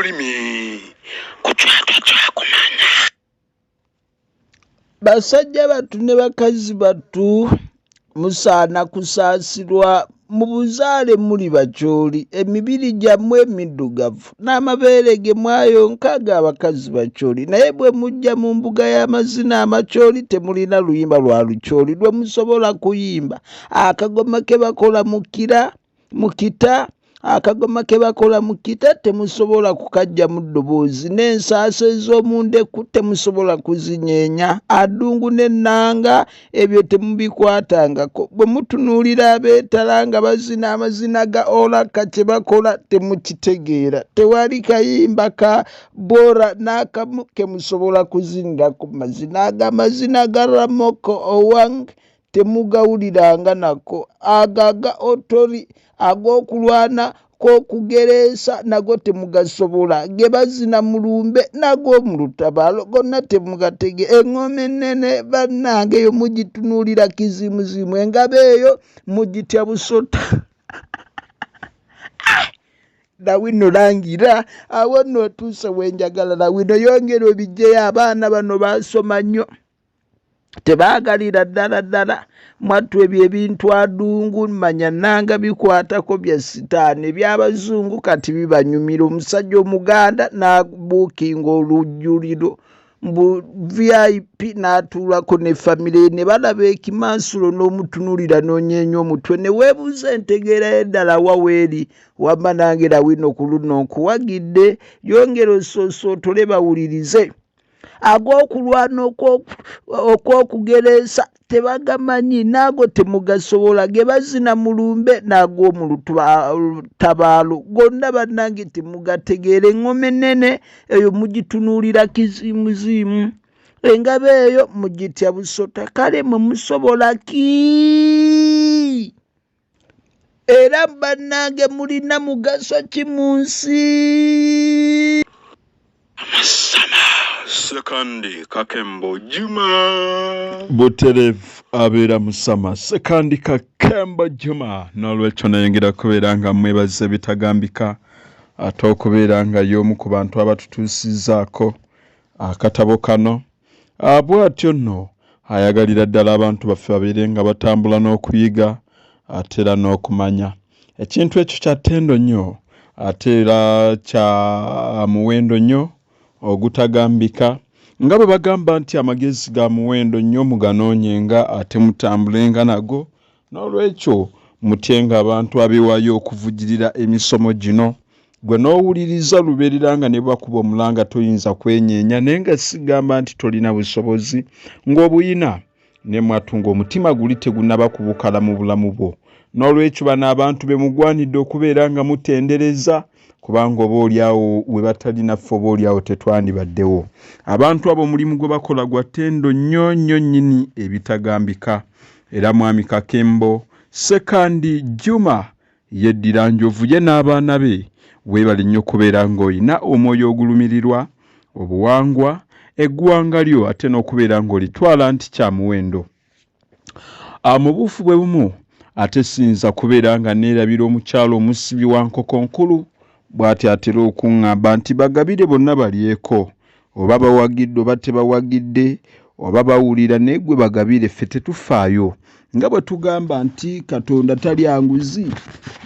olulimi ku kyalo kyakumanya. Basajja battu ne bakazi battu musaana kusaasirwa mu buzaale muli bakyoli, emibiri gyammwe emiddugavu n'amabeere ge mwayonka ag'abakazi bakyoli, naye bwe mujja mu mbuga y'amazina amakyoli temulina luyimba lwa lukyoli lwe musobola kuyimba. Akagoma ke bakola mu kita akagoma ke bakola mu kita temusobola kukaggya mu ddoboozi, n'ensaasa ez'omu ndeku temusobola kuzinyeenya, adungu n'ennanga ebyo temubikwatangako. Bwe mutunuulira abeetala nga bazina amazina ga olaka kye bakola temukitegeera. Tewali kayimba ka bora n'akamu ke musobola kuzinirako. Amazina ga Ramoko Owange temugawuliranga nako, aga otori ag'okulwana kw'okugereesa nago temugasobola, ge bazina mu lumbe nago mu lutabaalo gonna temugатege. Eŋŋoma ennene bannange eyo mugitunuulira kizimuzimu, engabo eyo mugitya busota. Lawino langira awo nno otuuse wenjagala. Lawino yongera obijjeyo, abaana bano baasoma nnyo tebaagalira ddala mwattu ebyo ebintu adungu manya nanga bikwatako bya sitaani eby'abazungu kati bibanyumira. Omusajja omuganda n'abuukinga olujjuliro mbu VIP n'atuulako ne famire ne balaba ekimansulo n'omutunuulira n'onyeenya omutwe ne weebuuza entegeera y'eddala wa weeri. Wamma nange Lawino ku luno nkuwagidde yongera ososootole bawulirize. Ag'okulwana okw'okugereesa tebagamanyi, naago temugasobola, ge bazina mu lumbe n'ag'omu lutabaalo gonna bannange temugategeera. Eŋŋoma ennene eyo mugitunuulira kizimuzimu, engabo eyo mugitya busota. Kale mwe musobola ki? Era bannange mulina mugaso ki mu nsi? Sekandi Kakembo Juma Buterevu abeera Musama. Sekandi Kakembo Juma. N'olwekyo nayongera kubeera nga mwebaza bitagambika ate okubeera nga y'omu ku bantu abatutuusizaako akatabo kano. Bw'atyo nno ayagalira ddala abantu baffe babeere nga batambula n'okuyiga ate era n'okumanya. Ekintu ekyo kya ttendo nnyo ate era kya muwendo nnyo ogutagambika, nga bwe bagamba nti amagezi ga muwendo nnyo muganoonyenga ate mutambulenga nago. N'olwekyo mutyenga abantu abeewaayo okuvujjirira emisomo gino. Gwe n'owuliriza lubeerera nga ne bakuba omulanga toyinza kwenyeenya, naye nga sigamba nti tolina busobozi, ng'obuyina ne mwattu ng'omutima guli tegunnaba kubukala mu bulamu bwo. N'olwekyo bano abantu be mugwanidde okubeera nga mutendereza, kubanga oboolyawo we batalinaffe oboolyawo tetwandibaddewo. Abantu abo mulimu gwe bakola gwa ttendo nnyo nnyini ebitagambika. Era mwami Kakembo Sekandi Juma yeddira njovu ye n'abaana be weebale nnyo kubeera ng'olina omwoyo ogulumirirwa, obuwangwa, eggwanga lyo ate n'okubeera ng'olitwala nti kya muwendo. Mu buufu bwe bumu ate siyinza kubeera nga neerabira omukyalo omusibi wa nkoko nkulu bw'ati atera okuŋŋamba nti bagabire bonna balyeko, oba bawagidde oba tebawagidde, oba bawulira naye gwe bagabire, ffe tetufaayo. Nga bwe tugamba nti Katonda talya nguzi,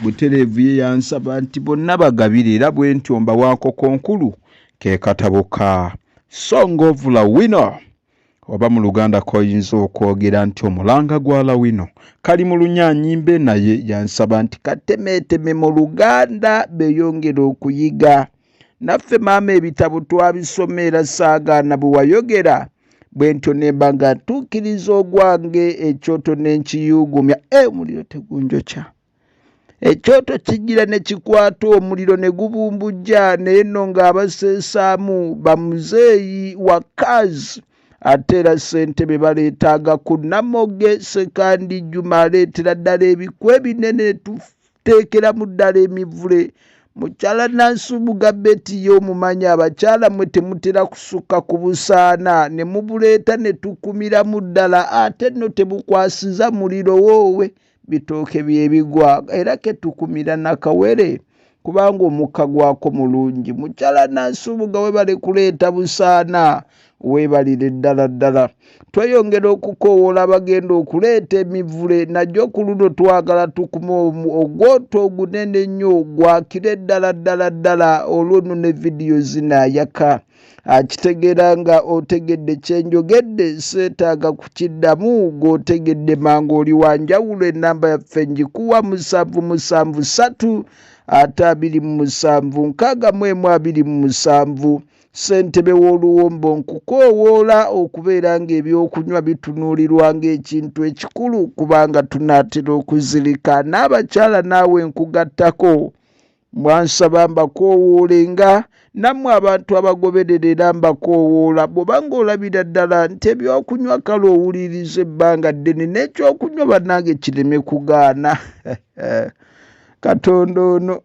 Buterevu ye yansaba nti bonna bagabire, era bwe ntyo mba wa nkoko nkulu ke katabo ka Song of Lawino, oba mu Luganda koyinza okwogera nti omulanga gwa Lawino. Kali mu Lunyaanyimbe naye yansaba nti katemeeteme mu Luganda beeyongera okuyiga. Naffe maama ebitabo twabisoma era saagaana bwe wayogera, bwe ntyo ne mba nga ntuukiriza ogwange ekyoto n'enkiyuugumya. Omuliro tegunjokya. Ekyoto kijjira ne kikwata omuliro ne gubumbujja, naye nno ng'abaseesaamu bamuzeeyi wakazi. Ate era ssentebe baleetaaga ku Namoge Sekandi Juma aleetera ddala ebikwe binene tuteekeramu ddala emivule. Mukyala Nansubuga Betty y'omumanyi abakyala mwe temutera kusukka ku busaana, ne mubuleeta ne tukumiramu ddala ate nno tebukwasiza muliro woowe bitooke bye bigwa era ke tukumira nakawere kubanga omukka gwako mulungi. Mukyala Nansubuga webale kuleeta Busaana, weebalire ddala ddala. Tweyongera okukoowoola abagenda okuleeta emivule, najjo ku luno twagala tukuma ogwoto ogunene nnyo gwakire ddala ddala ddala olwo nno ne vidiyo zinaayaka. Akitegeera nga otegedde kyenjogedde seetaaga kukiddamu, gw'otegedde mangu oli wanjawulo. Ennamba yaffe ngikuwa 773 27 627. Ssentebe w'Oluwombo nkukoowoola okubeera ng'ebyokunywa bitunuulirwa ng'ekintu ekikulu, kubanga tunaatera okuzirika. N'abakyala naawe nkugattako, mwansaba mbakoowoolenga, nammwe abantu abagoberera era mbakoowoola. Bw'oba ng'olabira ddala nti ebyokunywa kale owuliriza ebbanga ddene n'ekyokunywa bannange kireme kugaana. Katonda ono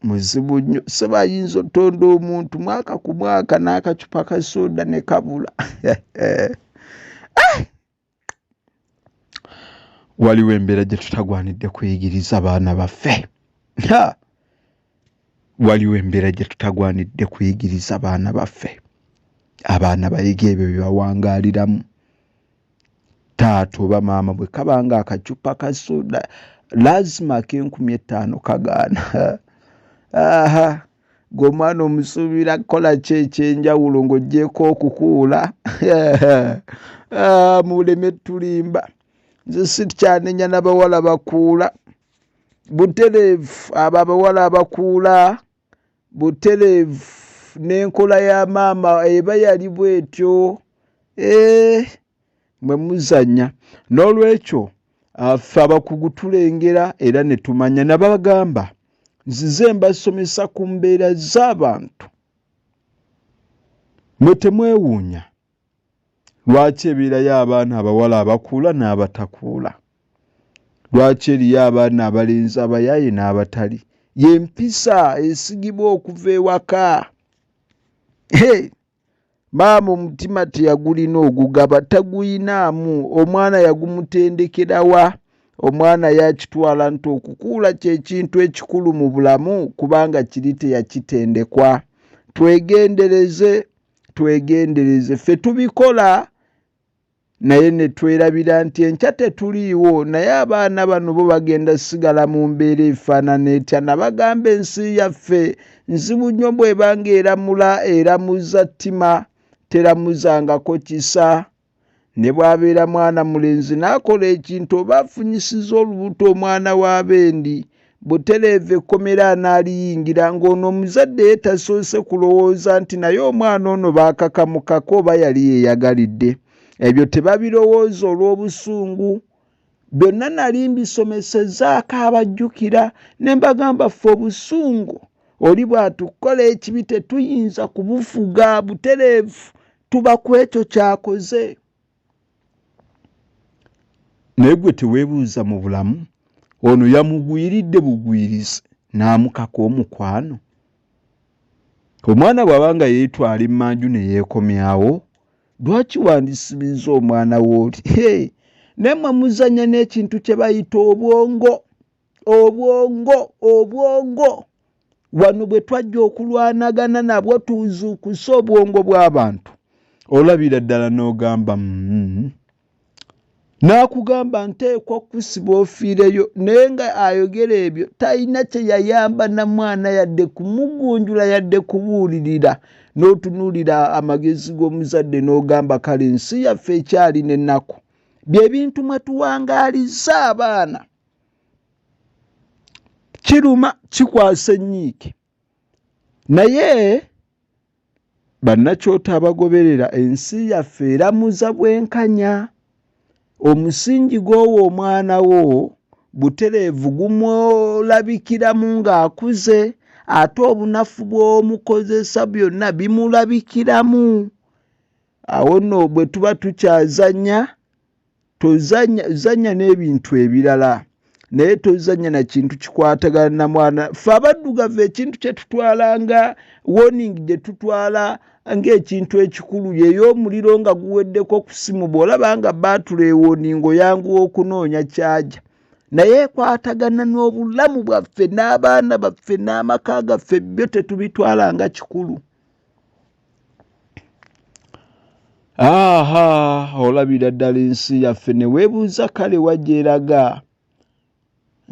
muzibu nnyo. Seba ayinza otonda omuntu mwaka ku mwaka n'akacupa ka soda ne kabula. Waliwo embeera gye tutagwanidde kuyigiriza baana baffe. Waliwo embeera gye tutagwanidde kuyigiriza baana baffe. Abaana bayiga ebyo bye bawangaaliramu. Taata oba maama bwe kabanga akacupa ka soda lazima ak'enkumi 5 kagaana. G'omwana omusuubira kukola ki ekyenjawulo ng'oggyeko okukuula? Muleme tulimba. Nze sikyanenya n'abawala bakuula. Butereevu abo abawala abakuula, butereevu n'enkola ya maama eba yali bw'etyo. Mwe muzannya. N'olwekyo ffe abakugu tulengera era ne tumanya, nabagamba nzize mbasomesa ku mbeera z'abantu. Mwe temwewuunya lwaki ebeerayo abaana abawala abakuula n'abatakuula, lwaki eriyo abaana abalenzi abayaaye n'abatali. Y'empisa esigibwa okuva ewaka. Maama omutima teyagulina ogugaba, taguyinaamu. Omwana yagumutendekerawa. Omwana yakitwala nti okukuula ky'ekintu ekikulu mu bulamu, kubanga kiri teyakitendekwa. Twegendereze, twegendereze. Ffe tubikola naye ne twerabira nti enkya tetuliiwo, naye abaana bano bo bagenda sigala mu mbeera efaanana etya. Nabagamba ensi yaffe nzibu nnyo bw'ebanga eramula, eramuza ttima, teramuzangako kisa. Ne bw'abeera mwana mulenzi n'akola ekintu oba afunyisiza olubuto omwana w'abendi, butereevu ekkomera anaaliyingira ng'ono omuzadde ye tasoose kulowooza nti naye omwana ono baakakamukako oba yali yeeyagalidde. Ebyo tebabirowooza olw'obusungu. Byonna nali mbisomesezzaako abajjukira ne mbagamba ffe obusungu oli bw'atukola ekibi tetuyinza kubufuga. Butereevu tuba ku ekyo ky'akoze. Naye gwe teweebuuza mu bulamu, ono yamugwiridde bugwirize n'amukaka omukwano. Omwana bw'abanga yeetwala emmanju ne yeekomyawo, lwaki wandisibiza omwana w'oli? Naye muzannya n'ekintu kye bayita obwongo. Obwongo. Wano bwe twajja okulwanagana nabwo tuzuukusa obwongo bw'abantu. Olabira ddala n'ogamba n'akugamba nteekwa okusiba ofiireyo, naye nga ayogera ebyo talina kye yayamba na mwana yadde kumugunjula yadde kubuulirira. N'otunuulira amagezi g'omuzadde n'ogamba kale ensi yaffe ekyalina ennaku. Bye bintu mwe tuwangaaliza abaana. Kiruma, kikwasa ennyiike. Naye bannakyota abagoberera ensi yaffe eramuza bwenkanya. Omusingi gw'owo omwana wo butereevu gumulabikiramu ng'akuze, ate obunafu bw'omukozesa byonna bimulabikiramu. Awo nno bwe tuba tukyazannya, tozannya n'ebintu ebirala, naye tozannya na kintu kikwatagana na mwana. Ffe abaddugavu ekintu kye tutwalanga warning gye tutwala ng'ekintu ekikulu y'ey'omuliro nga guweddeko ku ssimu, bw'olaba nga baatula ewooningo yanguwa okunoonya kyaja. naye kwatagana n'obulamu bwaffe n'abaana baffe n'amaka gaffe byo tetubitwala nga kikulu. Olabira ddala ensi yaffe ne weebuuza kale wajja eraga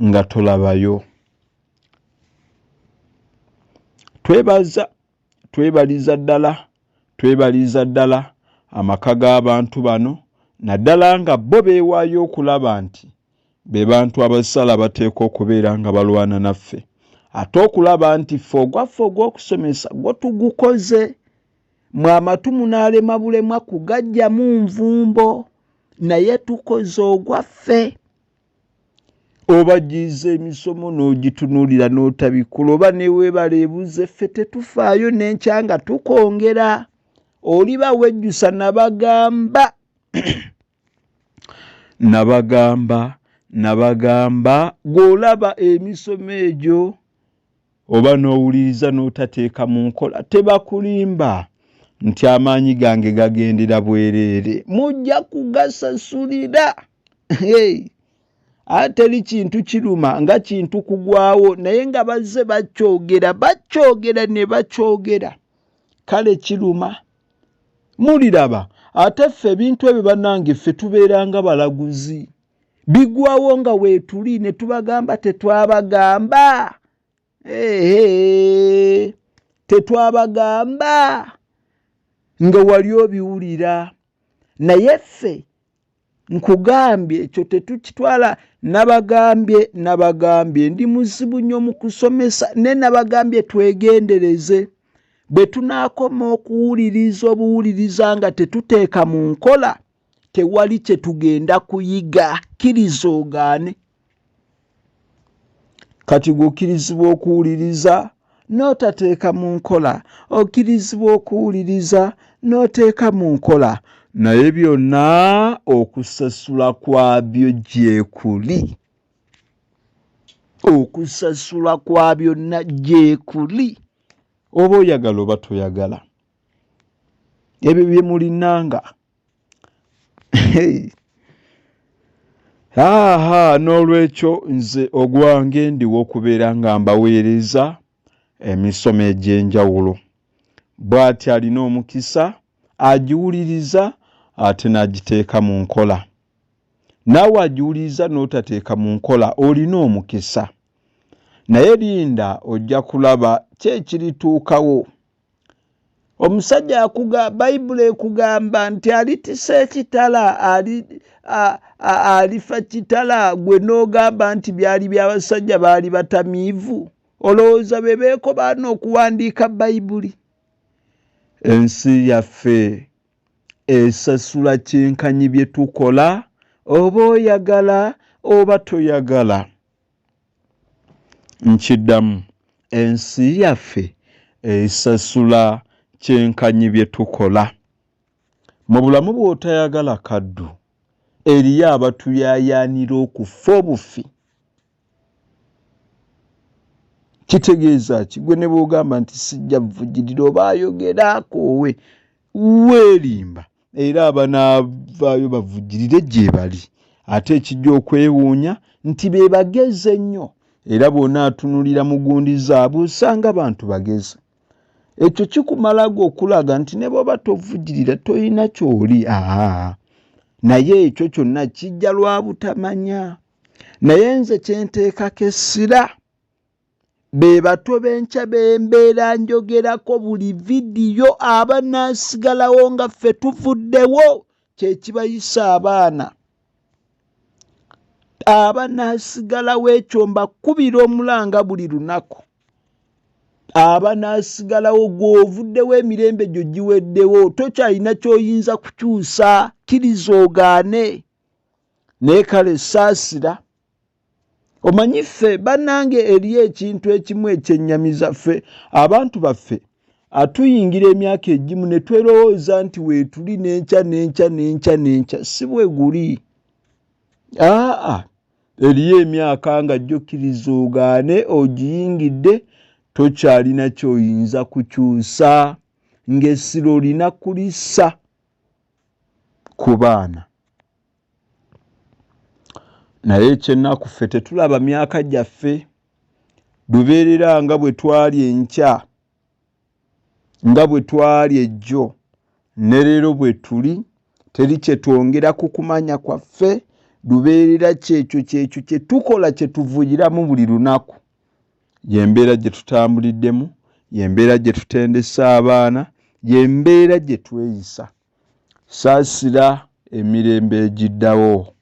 nga tolabayo. Twebaliza ddala amaka g'abantu bano naddala nga bo beewaayo okulaba nti be bantu abasala bateekwa okubeera nga balwana naffe, ate okulaba nti ffe ogwaffe ogw'okusomesa gwo tugukoze. Mwe amatu munaalema bulemwa kugajjamu nvumbo, naye tukoze ogwaffe. Obajjiza emisomo n'ogitunuulira n'otabikola, oba ne weebala ebuze ffe tetufaayo n'enkya nga tukongera. Oliba wejjusa nabagamba gw'olaba emisomo egyo oba n'owuliriza n'otateeka mu nkola tebakulimba nti amaanyi gange gagendera bwereere, mujja kugasasulira. Teri kintu kiruma nga kintu kugwawo, naye nga bazze bakyogera ne bakyogera, kale kiruma. Muliraba ate ffe ebintu ebyo bannange ffe tubeeranga balaguzi, bigwawo nga weetuli ne tubagamba tetwabagamba. Tetwabagamba nga wali obiwulira, naye ffe nkugambye ekyo tetukitwala. Nabagambye ndi muzibu nnyo mu kusomesa, ne nabagambye twegendereze. Bwe tunaakoma okuwuliriza obuwuliriza nga tetuteeka mu nkola, tewali kye tugenda kuyiga. Kkiriza ogaane. Kati g'okkirizibwa okuwuliriza n'otateeka mu nkola, okkirizibwa okuwuliriza n'oteeka mu nkola, naye byonna okusasula kwabyo gyekuli. Okusasula kwa byonna gyekuli. Oba oyagala oba toyagala, ebyo bye mulinanga. N'olwekyo nze ogwange ndiwo okubeera nga mbaweereza emisomo egy'enjawulo. Bw'ati alina omukisa agiwuliriza ate n'agiteeka mu nkola. Naawe agiwuliriza n'otateeka mu nkola olina omukisa, naye linda ojja kulaba kyekirituukawo. Omusajja Bayibuli ekugamba nti alitisa ekitala alifa kitala, gwe n'ogamba nti byali by'abasajja baali batamiivu. Olowooza be beekobaana okuwandiika Bayibuli? Ensi yaffe esasula kyenkanyi bye tukola, oba oyagala oba toyagala. Nkiddamu, ensi yaffe esasula kyenkanyi bye tukola. Mu bulamu bw'otayagala kaddu, eriyo abatuyaayaanira okufa obufi. Kitegeeza ki? Gwe ne bw'ogamba nti sijja vvujirira oba ayogera akoowe, weerimba era abanaavaayo bavujjirire gye bali. Ate ekijja okwewuunya nti be bagezi ennyo, era bw'onaatunulira mu gundi zaabwe osanga bantu bagezi. Ekyo kikumalaga okulaga nti ne bw'oba tovujjirira toyina ky'oli. Naye ekyo kyonna kijja lwa butamanya. Naye nze kyenteekako essira, be bato b'enkya b'embeera njogerako buli vidiyo, abanaasigalawo nga ffe tuvuddewo, kye kibayisa abaana. Abanaasigalawo ekyo mbakubira omulanga buli lunaku. Abanaasigalawo gw'ovuddewo emirembe gyo giweddewo, tokyalina ky'oyinza kukyusa. Kkiriza ogaane. Naye kale saasira. Omanyi ffe bannange eriyo ekintu ekimu ekyennyamiza ffe abantu baffe atuyingira emyaka egimu ne twerowooza nti weetuli n'enkya. Si bwe guli. Eriyo emyaka nga jjo kkiriza ogaane ogiyingidde, tokyalina ky'oyinza kukyusa, ng'essiro olina kulissa ku baana. naye ekyennaku ffe tetulaba myaka gyaffe lubeerera nga bwe twali enkya nga bwe twali ejjo ne leero bwe tuli teri kye twongera ku kumanya kwaffe lubeerera kyekyo kye tukola kye tuvuyiramu buli lunaku yembeera gye tutambuliddemu yembeera gye tutendesa abaana yembeera gye tweyisa saasira emirembe egiddawo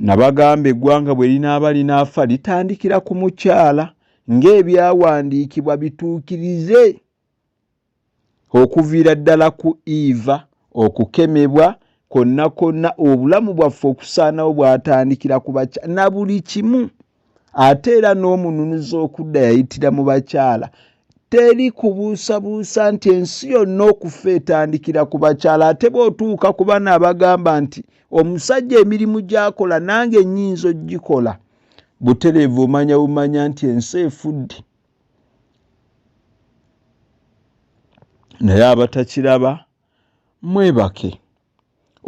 nabagamba eggwanga bwe linaaba linaafa litandikira ku mukyala ng'ebyawandiikibwa bituukirize okuviira ddala ku Eva okukemebwa konna konna obulamu bwaffe okusaanawo bwatandikira ku bakyala na buli kimu ate era n'omununuzi okudda yayitira mu bakyala teri kubuusabuusa nti ensi yonna okufa etandikira ku bakyala ate bw'otuuka ku bano abagamba nti omusajja emirimu gy'akola nange nnyinza ogikola butereevu omanya bumanya nti ensi efudde naye abatakiraba mwebake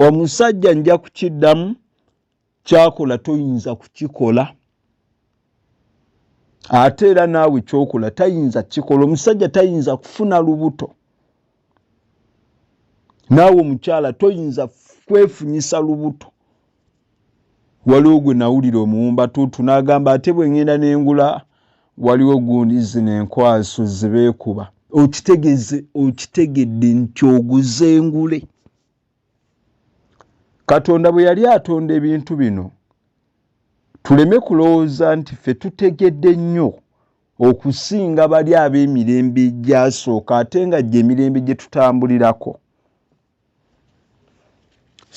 omusajja nja kukiddamu kyakola toyinza kukikola ate era naawe kyokola tayinza kikola omusajja tayinza kufuna lubuto naawe omukyala toyinza kwefunyisa lubuto waliwo gwe nawulira omuwumba tuutu n'agamba ate bwe ngenda n'engula waliwo gundi zino enkwaso zibeekuba okitegedde nti oguze engule Katonda bwe yali atonda ebintu bino tuleme kulowooza nti ffe tutegedde nnyo okusinga bali ab'emirembe egyasooka ate nga gye emirembe gye tutambulirako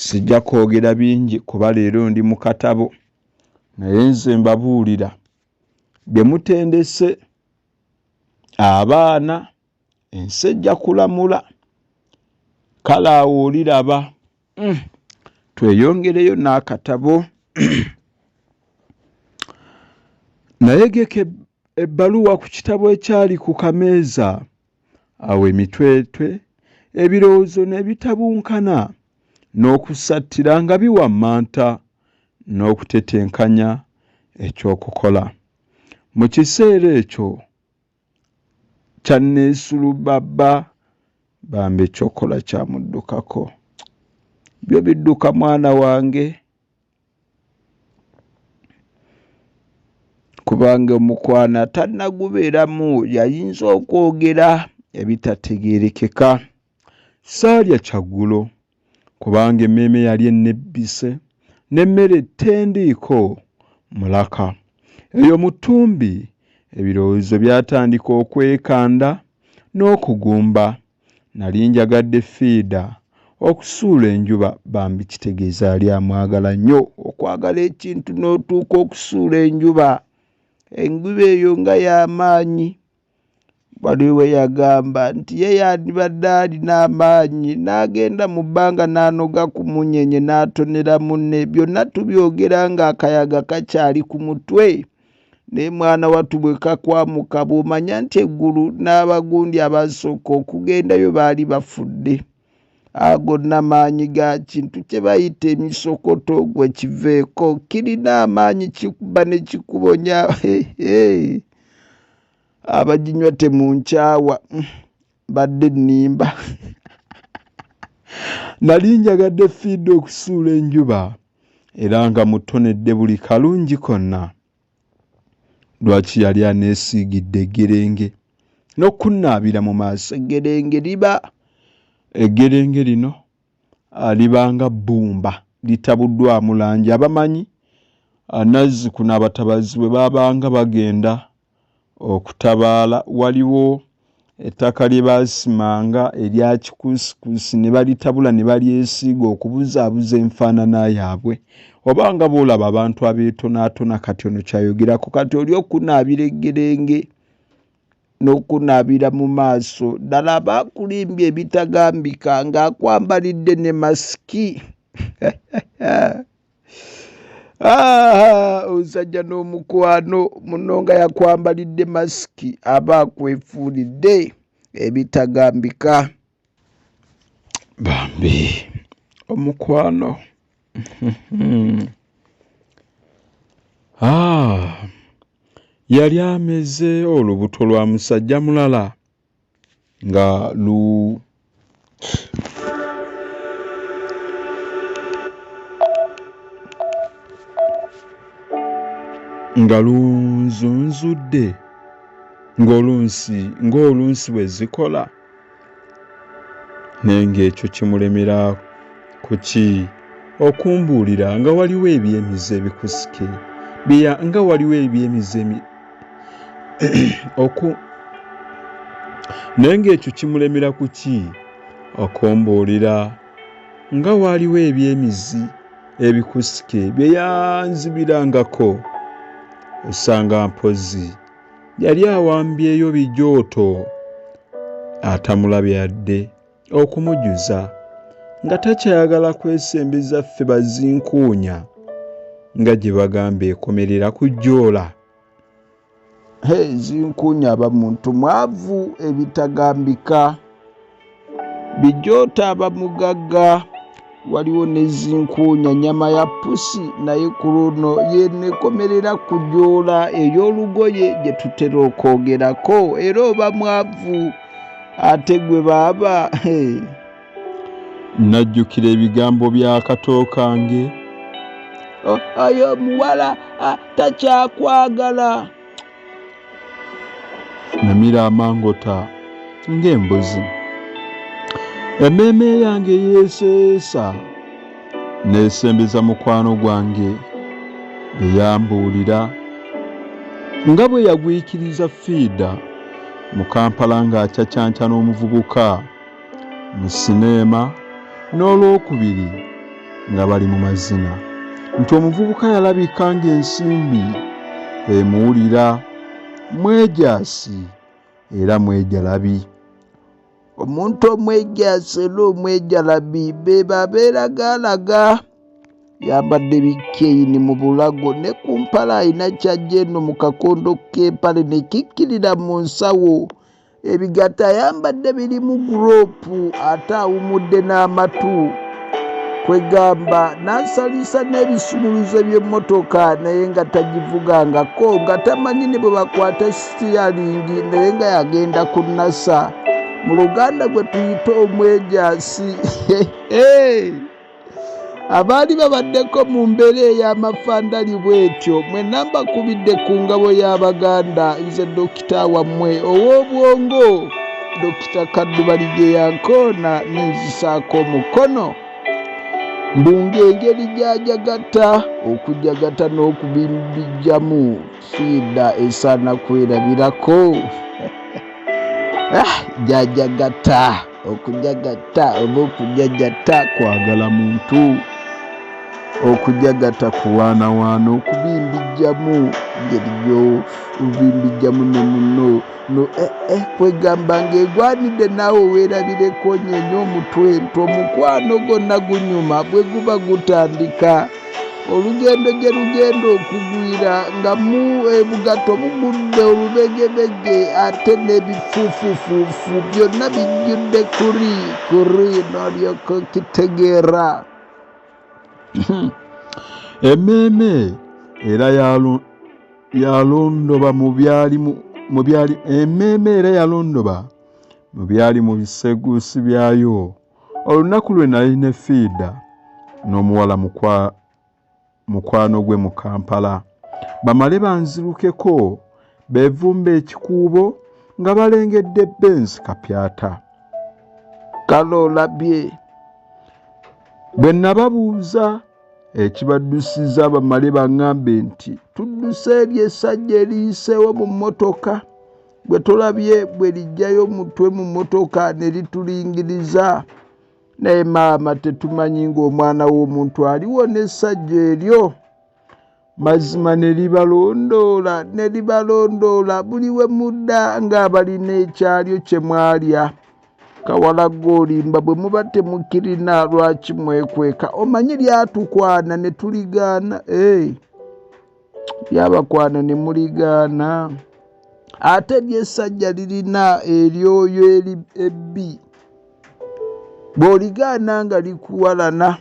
sijja kwogera bingi kuba leero ndi mu katabo naye nze mbabuulira bye mutendese abaana ensi ejja kulamula kale awo oliraba tweyongereyo n'akatabo nayegeka ebbaluwa ku kitabo ekyali ku kameeza awo emitwetwe ebirowoozo n'ebitabunkana n'okusattira nga biwammanta n'okutetenkanya ekyokukola mu kiseera ekyo kyanneesulubabba bambe ekyokola kyamuddukako byo bidduka mwana wange kubanga omukwana tannagubeeramu yayinza okwogera ebitategeerekeka saalya kyaggulo kubanga emmeeme yali ennebbise n'emmere tendiiko mulaka eyo mu ttumbi ebirowoozo byatandika okwekanda n'okugumba nali njagadde fiida okusuula enjuba bambi kitegeeza yali amwagala nnyo okwagala ekintu n'otuuka okusuula enjuba enjuba eyo nga y'amaanyi waliwo yagamba nti ye yandibadde alina amaanyi n'agenda mu bbanga n'anoga ku munyenye n'atonera munne byonna tubyogera ng'akayaga kakyali ku mutwe naye mwana wattu bwe kakwamuka bw'omanya nti eggulu n'abagundi abasooka okugendayo baali bafudde gonna maanyi ga kintu kye bayita emisokoto gwe kiveeko kirina amaanyi kikuba ne kikubonya abaginywa temunkyawa badde nnimba nali njagadde fiidde okusuula enjuba era nga mutonedde buli kalungi konna lwaki yali aneesiigidde eggerenge n'okunnaabira mu maaso eggerenge lino libanga bbumba litabuddwamu langi abamanyi Nazzikuno abatabazi bwe babanga bagenda okutabaala waliwo ettaka lye baasimanga erya kikuusikuusi ne balitabula ne balyesiiga okubuzaabuza enfaanana yaabwe obanga boolaba abantu abeetonaatona kati ono kyayogerako kati oli okunaabira eggerenge n'okunaabira mu maaso ddala baakulimbye ebitagambika ng'akwambalidde ne masiki omusajja n'omukwano muno nga yakwambalidde masiki aba akwefuulidde ebitagambika bambi omukwano Yali ameze olubuto lwa musajja mulala nga lunzunzudde ng'olunsi bwe zikola naye ng'ekyo kimulemera kuki okumbuulira nga waliwo ebyemize ebikusike nga waliwo ebyemize naye ng'ekyo kimulemera kuki okumbuulira nga waliwo ebyemizi ebikusike bye yanzibirangako osanga mpozi yali awambyeyo bijooto atamulabye yadde okumujuza nga takyayagala kwesembeza ffe bazinkuunya nga gye bagamba ekomerera kujoola. Zinkuunya aba muntu mwavu ebitagambika, bijooto aba mugagga. Waliwo ne zinkuunya nyama ya pusi naye ku luno yenekomerera kujoola ey'olugoye gye tutera okwogerako, era oba mwavu ate gwe baaba. Najjukira ebigambo bya kato kange, oyo omuwala takyakwagala. Namira amangota ng'embuzi. Emmeeme yange yeeseesa neesembeza mukwano gwange bye yambuulira nga bwe yagwikiriza fiida mu Kampala ng'acacyanca n'omuvubuka mu sineema, n'olwokubiri nga bali mu mazina, nti omuvubuka yalabika ng'ensimbi emuwulira, mwejaasi era mwejalabi. Omuntu omwejaasi era omwejalabi be babeeragaalaga. Yambadde bikeyini mu bulago ne ku mpale alina kyajja eno mu kakondo k'empale ne kikkirira mu nsawo. Ebigatta ayambadde biri mu gurupu ate awumudde n'amatu kwegamba n'asaliisa n'ebisumuluzo by'emmotoka naye nga tagivugangako, nga tamanyi ne bwe bakwata sitiyalingi naye nga yagenda ku nasa. Mu Luganda gwe tuyita omwejaasi. Abaali babaddeko mu mbeera ey'amafandali bw'etyo, mwenna mbakubidde ku ngabo y'Abaganda. Nze Dokita wammwe ow'obwongo, Dokita Kaddubalije Yankoona, nenzisaako omukono. Mbunga engeri gy'ajagatta, okujagata n'okubimbijjamu fiida esaana kwerabirako. Jajagata, okujagata oba okujajata kwagala muntu, okujagata kuwaanawaana, okubimbijjamu ngeri gy'obimbijjamu ne muno kwegamba ng'egwanidde naawe weerabireko nyenye omutwe nti omukwano gwonna gunyuma bwe guba gutandika. Olugendo gye lugenda okugwira nga mu ebugato bugudde olubegebege ate n'ebifuufuufuufu byonna bijjudde kuri n'olyoka okitegeera. Emmeeme era yalondoba mu byali mu biseguusi byayo. Olunaku lwe nali ne fiida n'omuwala mukwano gwe mu Kampala, bamale banzirukeko beevumba ekikuubo nga balengedde Benz kapyata. Kale olabye bwe nababuuza ekibaddusiza bamale baŋŋambe nti tudduse eri essajja eriyiseewo mu mmotoka, bwe tulabye bwe lijjayo omutwe mu mmotoka ne litulingiriza. Naye maama tetumanyi ng'omwana w'omuntu aliwo n'essajja eryo. Mazima ne libalondoola buli we mudda ng'abalina ekyalyo kye mwalya. Kawala g'olimba bwe muba temukirina lwaki mwekweka? Omanyi lyatukwana ne tuligaana. Lyabakwana ne muligaana. Ate ly'essajja lirina eryoyo ebbi. Bw'oligaana nga likuwalana,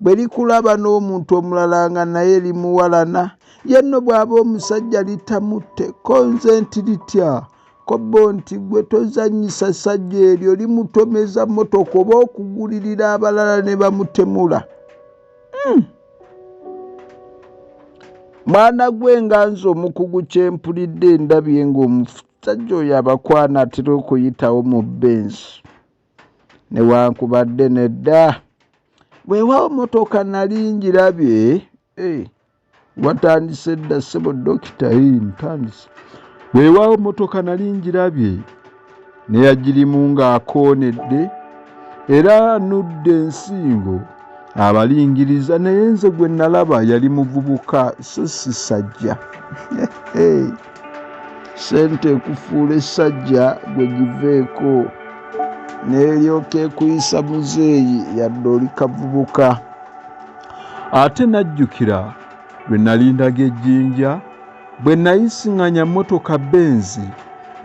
bwe likulaba n'omuntu omulala nga naye limuwalana yenno bw'aba omusajja litamutte konze nti litya kobbo nti gwe tozannyisa sajja eryo limutomeza mmotoka oba okugulirira abalala ne bamutemula. Mwana gwe nga nze omukugu kyempulidde ndabye ng'omusajja oyo abakwana atera okuyitawo mu benzi newankubadde nedda weewaawo motoka nali ngirabye watandise dda ssebo dokita ntandise weewaawo motoka nali ngirabye neyagirimu ng'akoonedde era anudde ensingo abalingiriza naye nze gwe nalaba yali muvubuka so si sajja. Sente ekufuula essajja gwe giveeko n'eryoka ekuyisa muzeeyi yadde oli kavubuka. Ate najjukira lwe nalindaga ejjinja bwe nayisiŋŋanya mmotoka benzi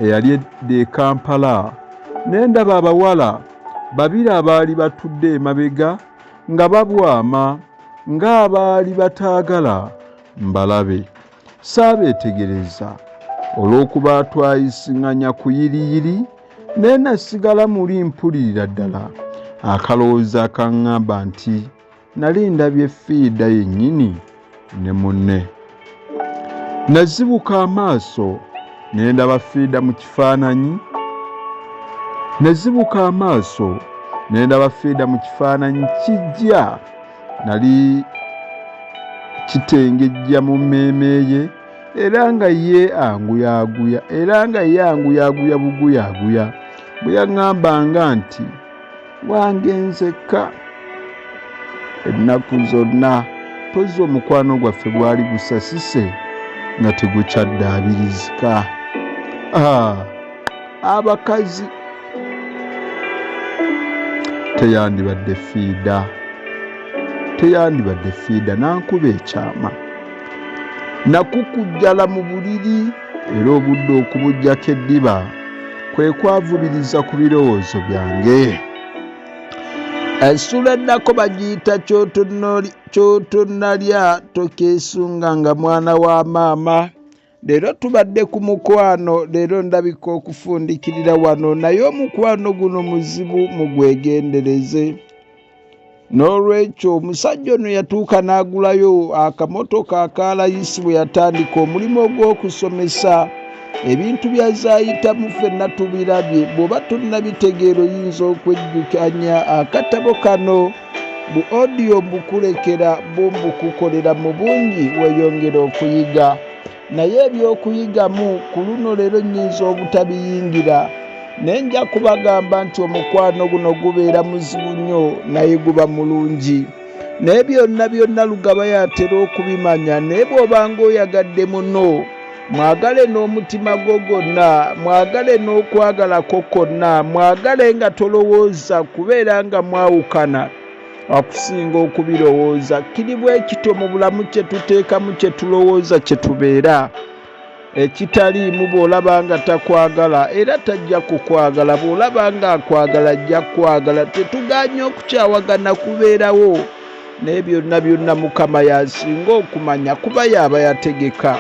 eyali edda e Kampala ne ndaba abawala babiri abaali batudde emabega nga babwama ng'abaali bataagala mbalabe. Saabeetegereza olw'okuba twayisiŋŋanya ku yiriyiri naye nasigala muli mpulirira ddala akalowoozo akaŋŋamba nti nali ndabye fiida yennyini ne munne. Nazibuka amaaso ne ndaba fiida mu kifaananyi kijja nali kitengejja mu mmeeme ye era nga ye anguyaaguya buguyaaguya bwe yaŋŋambanga nti wange nzekka. Ennaku zonna pozi omukwano gwaffe gwali gusasise nga tegukyaddaabilizika. Abakazi teyandibadde fiida nankuba ekyama nakukujjala mu buliri era obudde okubujjako eddiba kwe kwavubiriza ku birowoozo byange. Essula eddako bagiyita kyotonnalya tokeesunga nga mwana wa maama. Leero tubadde ku mukwano, leero ndabika okufundikirira wano naye omukwano guno muzibu mugwegendereze. N'olwekyo omusajja ono yatuuka n'agulayo akamotoka akalayisi bwe yatandika omulimu ogw'okusomesa ebintu byazayitamu ffenna tubirabye. Bw'oba tonnabitegeera oyinza okwejjukanya akatabo kano bu audio mbukulekera mbukukolera mu bungi weeyongera okuyiga. Naye ebyokuyigamu ku luno leero nnyinza obutabiyingira naye nja kubagamba nti omukwano guno gubeera muzibu nnyo naye guba mulungi. Naye byonna Lugaba yatera okubimanya. Naye bw'obanga oyagadde muno mwagale n'omutima gwo gwonna, mwagale n'okwagalako kwonna, mwagale nga tolowooza kubeera nga mwawukana okusinga okubirowooza. Kiri bwe kityo mu bulamu kye tuteekamu kye tulowooza kye tubeera. Ekitaliimu bw'olaba nga takwagala era tajja kukwagala, bw'olaba nga akwagala ajja kwagala. Tetugaanye okukyawagana kubeerawo naye byonna Mukama yasinga okumanya kuba yaba yategeka.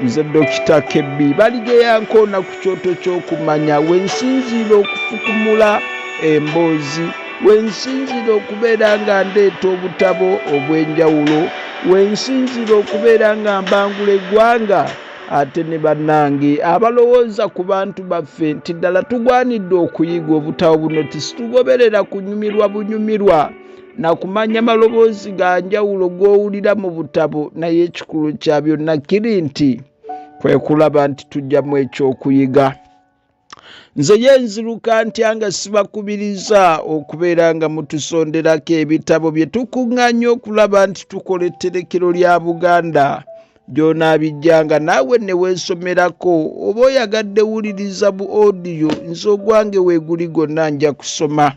Nze Dokita Kebbi baligeyankoona ku kyoto ky'okumanya wensinziira okufukumula emboozi, wensinziira okubeera nga ndeeta obutabo obw'enjawulo, wensinziira okubeera nga mbangula eggwanga. Ate ne bannange abalowooza ku bantu baffe nti ddala tugwanidde okuyiga obutabo buno tisitugoberera kunyumirwa bunyumirwa na kumanya maloboozi ga njawulo g'owulira mu butabo, naye ekikulu kya byonna kiri nti kwe kulaba nti tujjamu ekyokuyiga. Nze yenziruka ntya nga sibakubiriza okubeera nga mutusonderako ebitabo bye tukuŋŋaanya okulaba nti tukola etterekero lya Buganda gy'onaabijjanga naawe ne weesomerako. Oba oyagadde wuliriza bu audio, nze ogwange weeguli gonna nja kusoma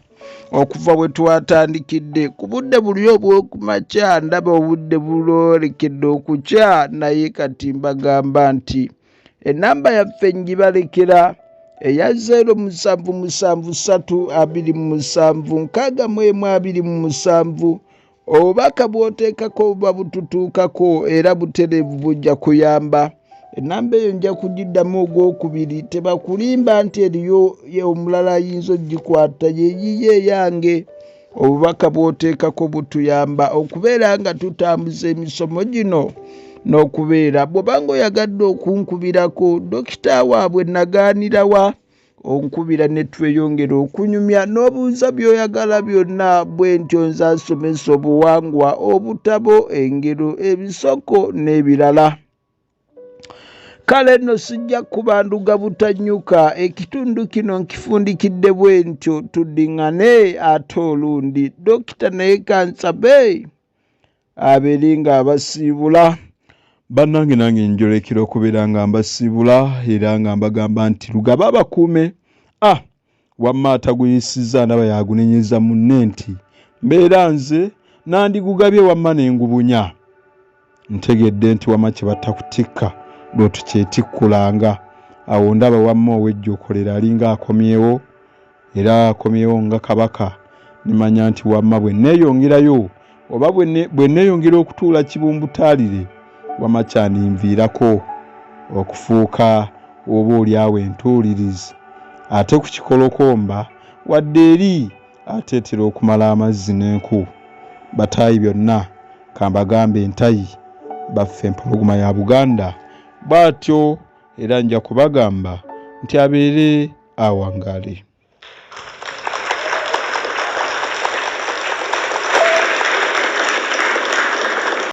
okuva bwe twatandikidde ku budde buli obw'okumakya. Ndaba obudde buloolekedde okukya naye kati mbagamba nti ennamba yaffe ngibalekera eya 0773276127 obubaka bw'oteekako buba bututuukako era butereevu bujja kuyamba. Ennamba eyo nja kugiddamu ogwokubiri. Tebakulimba nti eriyo omulala ayinza ogikwata yeyiye eyange. Obubaka bw'oteekako butuyamba okubeera nga tutambuza emisomo gino n'okubeera bw'obanga oyagadde okunkubirako dokita waabwe nagaanirawa onkubira ne tweyongera okunyumya n'obuuza by'oyagala byonna bwe ntyo nze asomesa obuwangwa obutabo engero ebisoko n'ebirala. Kale nno sijja kubanduga butanyuka ekitundu kino nkifundikidde bwe ntyo tuddiŋŋane ate olundi dokita naye kansabe abeere nga abasiibula. Bannange nange njolekera okubeera nga mbasiibula era nga mbagamba nti lugaba abakuume. Wamma ataguyisiza ndaba yagunenyeza munne nti mbeera nze nandigugabye wamma nengubunya. Ntegedde nti wamma kye batakutikka lwo tukyetikkulanga. Awo ndaba wamma owejjokolera alinga akomyewo era akomyewo nga kabaka. Nimanya nti wamma bwe neeyongerayo oba bwe neeyongera okutuula kibumbutaalire wamma kyaninviirako okufuuka oba oli awo entuulirizi ate ku kikolokomba wadde eri ateetera okumala amazzi n'enku. Bataayi byonna kambagambe entayi baffe empologoma ya Buganda bw'atyo era nja kubagamba nti abeere awangale.